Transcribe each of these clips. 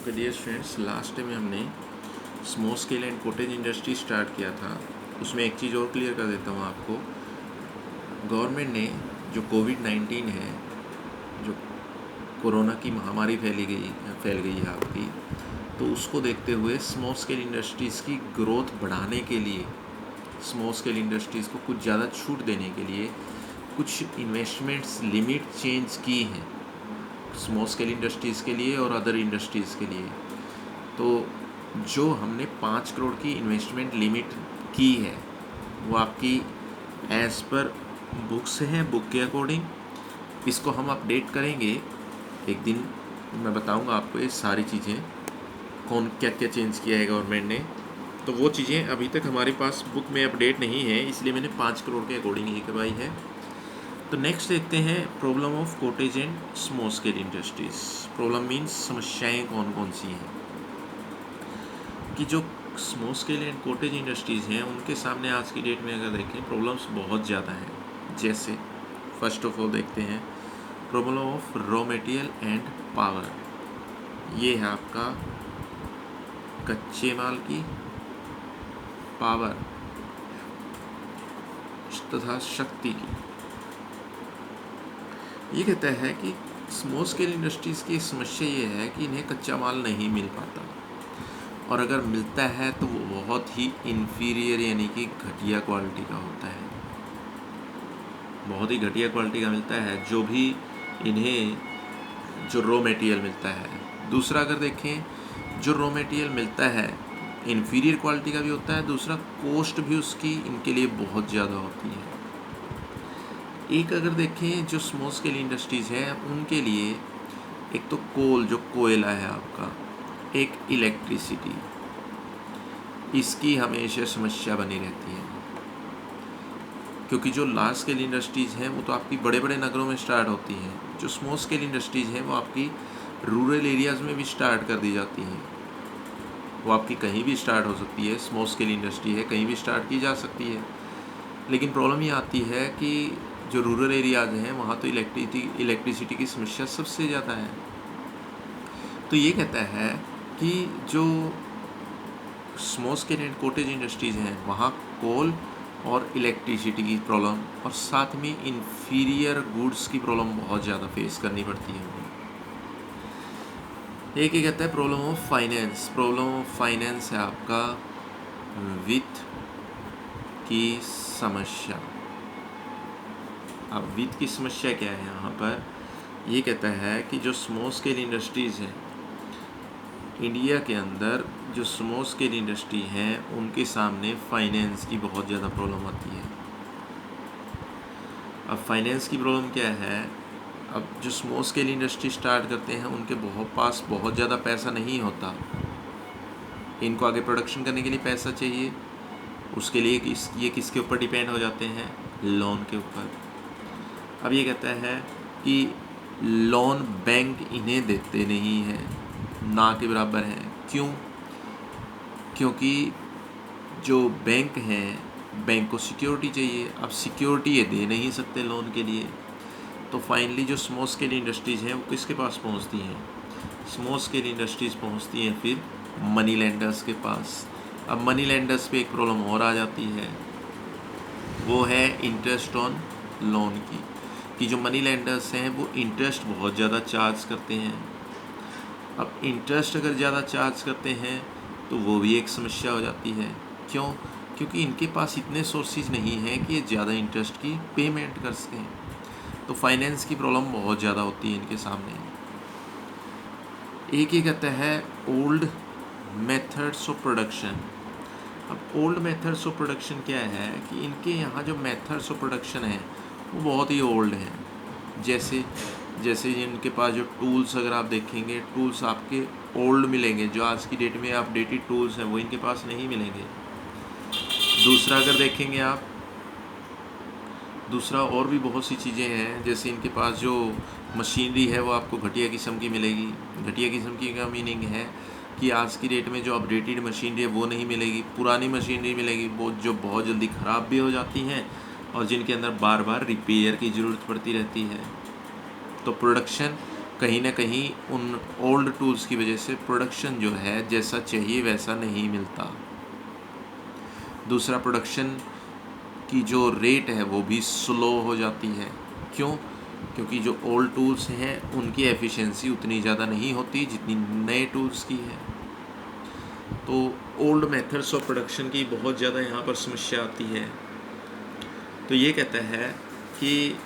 Okay dear students, last time हमने small scale and cottage industry start किया था। उसमें एक चीज़ और क्लियर कर देता हूँ आपको। गवर्नमेंट ने जो कोविड-19 है, जो कोरोना की महामारी फैल गई है आपकी, तो उसको देखते हुए स्मॉल स्केल इंडस्ट्रीज़ की ग्रोथ बढ़ाने के लिए, स्मॉल स्केल इंडस्ट्रीज़ को कुछ ज़्यादा छूट देने के लिए कुछ इन्वेस्टमेंट्स लिमिट चेंज की हैं स्मॉल स्केल इंडस्ट्रीज़ के लिए और अदर इंडस्ट्रीज़ के लिए। तो जो हमने 5 करोड़ की इन्वेस्टमेंट लिमिट की है वो आपकी एज़ पर बुक्स हैं, बुक के अकॉर्डिंग। इसको हम अपडेट करेंगे एक दिन, मैं बताऊंगा आपको ये सारी चीज़ें, कौन क्या क्या चेंज किया है गवर्नमेंट ने। तो वो चीज़ें अभी तक हमारे पास बुक में अपडेट नहीं है, इसलिए मैंने 5 करोड़ के अकॉर्डिंग ही करवाई है। तो नेक्स्ट देखते हैं problem of cottage and small scale industries. Problem means समस्याएं कौन कौन सी हैं कि जो small scale and cottage industries हैं उनके सामने आज की डेट में अगर देखें प्रॉब्लम्स बहुत ज़्यादा हैं। जैसे फर्स्ट ऑफ ऑल देखते हैं problem of raw material and power. ये है आपका कच्चे माल की, पावर तथा शक्ति की। ये कहता है कि स्मॉल स्केल इंडस्ट्रीज़ की समस्या ये है कि इन्हें कच्चा माल नहीं मिल पाता, और अगर मिलता है तो वो बहुत ही इन्फीरियर यानी कि घटिया क्वालिटी का होता है, बहुत ही घटिया क्वालिटी का मिलता है जो भी इन्हें जो रॉ मटेरियल मिलता है। दूसरा अगर देखें जो रॉ मटेरियल मिलता है इन्फीरियर क्वालिटी का भी होता है, दूसरा कॉस्ट भी उसकी इनके लिए बहुत ज़्यादा होती है। एक अगर देखें जो स्मॉल स्केल इंडस्ट्रीज़ हैं उनके लिए एक तो कोल, जो कोयला है आपका, एक इलेक्ट्रिसिटी, इसकी हमेशा समस्या बनी रहती है। क्योंकि जो लार्ज स्केल इंडस्ट्रीज़ हैं वो तो आपकी बड़े बड़े नगरों में स्टार्ट होती हैं, जो स्मॉल स्केल इंडस्ट्रीज़ हैं वो आपकी रूरल एरियाज़ में भी स्टार्ट कर दी जाती हैं। वो आपकी कहीं भी स्टार्ट हो सकती है, स्मॉल स्केल इंडस्ट्री है, कहीं भी स्टार्ट की जा सकती है। लेकिन प्रॉब्लम ये आती है कि जो रूरल एरियाज़ हैं वहाँ तो इलेक्ट्रिसिटी की समस्या सबसे ज़्यादा है। तो ये कहता है कि जो small scale and cottage industries हैं वहाँ कोल और इलेक्ट्रिसिटी की प्रॉब्लम और साथ में इन्फीरियर गुड्स की प्रॉब्लम बहुत ज़्यादा फेस करनी पड़ती है। एक ही कहता है problem of finance. Problem of finance है आपका वित्त की समस्या। अब वित्त की समस्या क्या है यहाँ पर? ये कहता है कि जो स्मॉल स्केल इंडस्ट्रीज़ हैं इंडिया के अंदर, जो स्मॉल स्केल इंडस्ट्री हैं उनके सामने फाइनेंस की बहुत ज़्यादा प्रॉब्लम आती है। अब फाइनेंस की प्रॉब्लम क्या है? अब जो स्मॉल स्केल इंडस्ट्री स्टार्ट करते हैं उनके पास बहुत ज़्यादा पैसा नहीं होता, इनको आगे प्रोडक्शन करने के लिए पैसा चाहिए। उसके लिए ये किसके ऊपर डिपेंड हो जाते हैं? लोन के ऊपर। अब ये कहता है कि लोन बैंक इन्हें देते नहीं है, ना के बराबर है। क्यों? क्योंकि जो बैंक हैं, बैंक को सिक्योरिटी चाहिए। अब सिक्योरिटी ये दे नहीं सकते लोन के लिए, तो फाइनली जो स्मॉल स्केल इंडस्ट्रीज़ हैं वो किसके पास पहुंचती हैं? स्मॉल स्केल इंडस्ट्रीज़ पहुंचती हैं फिर मनी लेंडर्स के पास। अब मनी लेंडर्स पे एक प्रॉब्लम और आ जाती है, वो है इंटरेस्ट ऑन लोन की, कि जो मनी लेंडर्स हैं वो इंटरेस्ट बहुत ज़्यादा चार्ज करते हैं। अब इंटरेस्ट अगर ज़्यादा चार्ज करते हैं तो वो भी एक समस्या हो जाती है। क्यों? क्योंकि इनके पास इतने सोर्सेज नहीं हैं कि ये ज़्यादा इंटरेस्ट की पेमेंट कर सकें। तो फाइनेंस की प्रॉब्लम बहुत ज़्यादा होती है इनके सामने। एक ही कहता है ओल्ड मेथड्स ऑफ प्रोडक्शन। अब ओल्ड मेथड्स ऑफ प्रोडक्शन क्या है कि इनके यहाँ जो मेथड्स ऑफ प्रोडक्शन है वो बहुत ही ओल्ड हैं। जैसे इनके पास जो टूल्स, अगर आप देखेंगे टूल्स आपके ओल्ड मिलेंगे, जो आज की डेट में अपडेटेड टूल्स हैं वो इनके पास नहीं मिलेंगे। दूसरा अगर देखेंगे आप, दूसरा और भी बहुत सी चीज़ें हैं, जैसे इनके पास जो मशीनरी है वो आपको घटिया किस्म की मिलेगी। घटिया किस्म की का मीनिंग है कि आज की डेट में जो अपडेटेड मशीनरी है वो नहीं मिलेगी, पुरानी मशीनरी मिलेगी वो जो बहुत जल्दी ख़राब भी हो जाती हैं और जिनके अंदर बार बार रिपेयर की ज़रूरत पड़ती रहती है। तो प्रोडक्शन कहीं ना कहीं उन ओल्ड टूल्स की वजह से प्रोडक्शन जो है जैसा चाहिए वैसा नहीं मिलता। दूसरा, प्रोडक्शन की जो रेट है वो भी स्लो हो जाती है। क्यों? क्योंकि जो ओल्ड टूल्स हैं उनकी एफिशिएंसी उतनी ज़्यादा नहीं होती जितनी नए टूल्स की है। तो ओल्ड मेथड्स ऑफ प्रोडक्शन की बहुत ज़्यादा यहाँ पर समस्या आती है। तो ये कहता है कि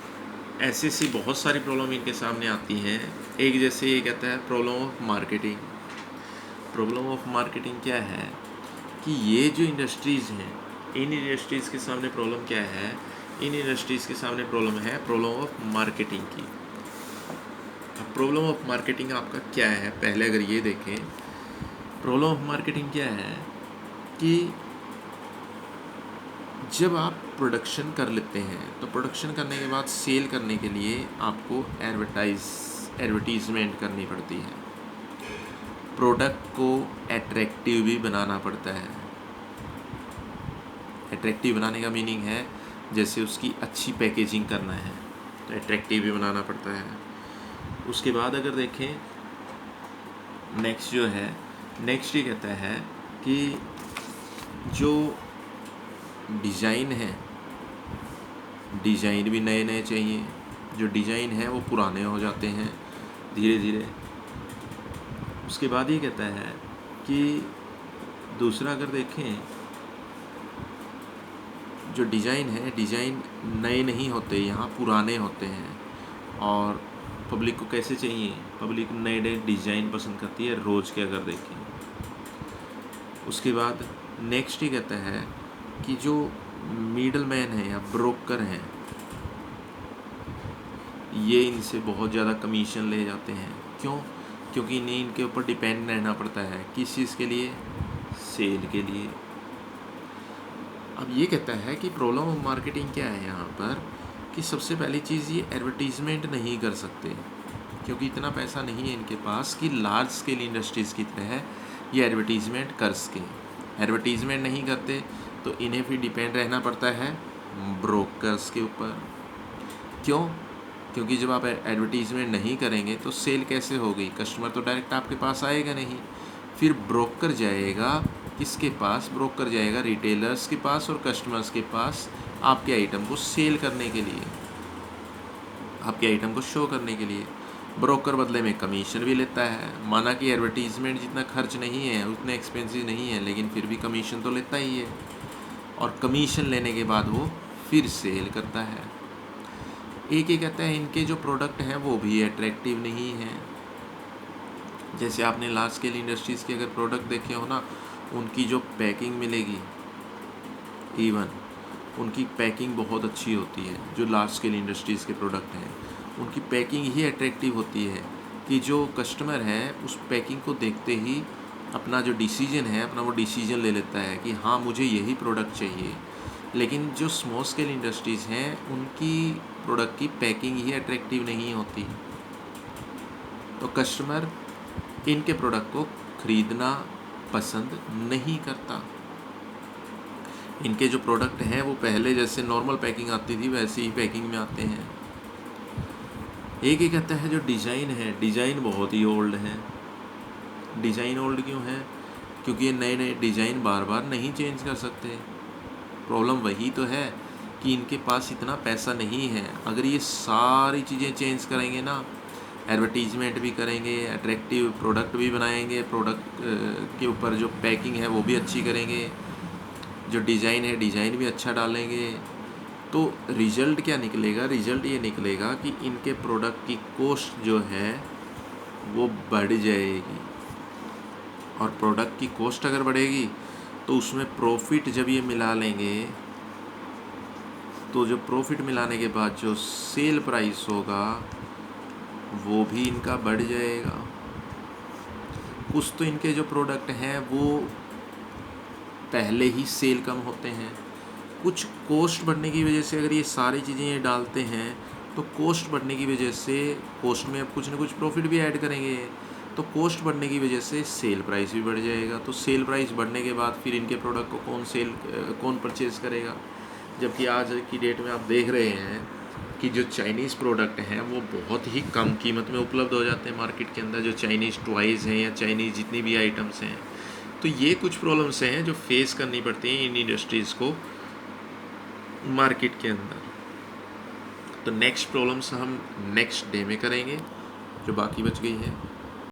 ऐसी बहुत सारी प्रॉब्लम इनके सामने आती हैं। एक जैसे ये कहता है problem of marketing. Problem of marketing क्या है कि ये जो इंडस्ट्रीज़ हैं, इन इंडस्ट्रीज़ के सामने प्रॉब्लम क्या है? इन इंडस्ट्रीज़ के सामने प्रॉब्लम है प्रॉब्लम ऑफ मार्केटिंग की। अब प्रॉब्लम ऑफ मार्केटिंग आपका क्या है? पहले अगर ये देखें, प्रॉब्लम ऑफ मार्केटिंग क्या है कि जब आप प्रोडक्शन कर लेते हैं तो प्रोडक्शन करने के बाद सेल करने के लिए आपको एडवर्टीज़मेंट करनी पड़ती है। प्रोडक्ट को एट्रैक्टिव भी बनाना पड़ता है। एट्रैक्टिव बनाने का मीनिंग है जैसे उसकी अच्छी पैकेजिंग करना है तो एट्रैक्टिव भी बनाना पड़ता है। उसके बाद अगर देखें नेक्स्ट जो है, नेक्स्ट ये कहता है कि जो डिज़ाइन है, डिज़ाइन भी नए नए चाहिए। जो डिज़ाइन है वो पुराने हो जाते हैं धीरे धीरे। उसके बाद ये कहता है कि दूसरा अगर देखें, जो डिज़ाइन है, डिज़ाइन नए नहीं होते, यहाँ पुराने होते हैं। और पब्लिक को कैसे चाहिए? पब्लिक नए नए डिज़ाइन पसंद करती है रोज़ के अगर देखें। उसके बाद नेक्स्ट ही कहता है कि जो मिडल मैन है या ब्रोकर हैं, ये इनसे बहुत ज़्यादा कमीशन ले जाते हैं। क्यों? क्योंकि इन्हें इनके ऊपर डिपेंड रहना पड़ता है। किस चीज़ के लिए? सेल के लिए। अब ये कहता है कि प्रॉब्लम ऑफ मार्केटिंग क्या है यहाँ पर कि सबसे पहली चीज़ ये एडवर्टीज़मेंट नहीं कर सकते क्योंकि इतना पैसा नहीं है इनके पास कि लार्ज स्केल इंडस्ट्रीज़ की तरह ये एडवर्टीज़मेंट कर सकें। एडवर्टीज़मेंट नहीं करते तो इन्हें फिर डिपेंड रहना पड़ता है ब्रोकर्स के ऊपर। क्यों? क्योंकि जब आप एडवर्टीज़मेंट नहीं करेंगे तो सेल कैसे होगी? कस्टमर तो डायरेक्ट आपके पास आएगा नहीं, फिर ब्रोकर जाएगा किसके पास? ब्रोकर जाएगा रिटेलर्स के पास और कस्टमर्स के पास आपके आइटम को सेल करने के लिए, आपके आइटम को शो करने के लिए। ब्रोकर बदले में कमीशन भी लेता है। माना कि एडवर्टीज़मेंट जितना खर्च नहीं है, उतने एक्सपेंसिव नहीं है, लेकिन फिर भी कमीशन तो लेता ही है। और कमीशन लेने के बाद वो फिर सेल करता है। एक ये कहता है इनके जो प्रोडक्ट हैं वो भी अट्रैक्टिव नहीं हैं। जैसे आपने लार्ज स्केल इंडस्ट्रीज़ के अगर प्रोडक्ट देखे हो ना, उनकी जो पैकिंग मिलेगी, इवन उनकी पैकिंग बहुत अच्छी होती है। जो लार्ज स्केल इंडस्ट्रीज़ के प्रोडक्ट हैं उनकी पैकिंग ही अट्रैक्टिव होती है कि जो कस्टमर है उस पैकिंग को देखते ही अपना जो डिसीजन है, अपना वो डिसीजन ले लेता है कि हाँ मुझे यही प्रोडक्ट चाहिए। लेकिन जो स्मॉल स्केल इंडस्ट्रीज़ हैं उनकी प्रोडक्ट की पैकिंग ही अट्रैक्टिव नहीं होती, तो कस्टमर इनके प्रोडक्ट को ख़रीदना पसंद नहीं करता। इनके जो प्रोडक्ट हैं वो पहले जैसे नॉर्मल पैकिंग आती थी वैसी ही पैकिंग में आते हैं। एक ही कहता है जो डिज़ाइन है, डिज़ाइन बहुत ही ओल्ड है। डिज़ाइन ओल्ड क्यों है? क्योंकि ये नए नए डिज़ाइन बार बार नहीं चेंज कर सकते। प्रॉब्लम वही तो है कि इनके पास इतना पैसा नहीं है। अगर ये सारी चीज़ें चेंज करेंगे ना, एडवर्टीज़मेंट भी करेंगे, अट्रैक्टिव प्रोडक्ट भी बनाएंगे, प्रोडक्ट के ऊपर जो पैकिंग है वो भी अच्छी करेंगे, जो डिज़ाइन है डिज़ाइन भी अच्छा डालेंगे, तो रिज़ल्ट क्या निकलेगा? रिज़ल्ट ये निकलेगा कि इनके प्रोडक्ट की कॉस्ट जो है वो बढ़ जाएगी। और प्रोडक्ट की कॉस्ट अगर बढ़ेगी तो उसमें प्रॉफिट जब ये मिला लेंगे तो जो प्रॉफिट मिलाने के बाद जो सेल प्राइस होगा वो भी इनका बढ़ जाएगा। कुछ तो इनके जो प्रोडक्ट हैं वो पहले ही सेल कम होते हैं, कुछ कॉस्ट बढ़ने की वजह से अगर ये सारी चीज़ें ये डालते हैं तो कॉस्ट बढ़ने की वजह से कॉस्ट में अब कुछ ना कुछ प्रॉफिट भी ऐड करेंगे, तो कॉस्ट बढ़ने की वजह से सेल प्राइस भी बढ़ जाएगा। तो सेल प्राइस बढ़ने के बाद फिर इनके प्रोडक्ट को कौन परचेज़ करेगा? जबकि आज की डेट में आप देख रहे हैं कि जो चाइनीज़ प्रोडक्ट हैं वो बहुत ही कम कीमत में उपलब्ध हो जाते हैं मार्केट के अंदर, जो चाइनीज़ टॉयज़ हैं या चाइनीज़ जितनी भी आइटम्स हैं। तो ये कुछ प्रॉब्लम्स हैं जो फेस करनी पड़ती हैं इन इंडस्ट्रीज़ को मार्केट के अंदर। तो नेक्स्ट प्रॉब्लम्स हम नेक्स्ट डे में करेंगे, जो बाकी बच गई है।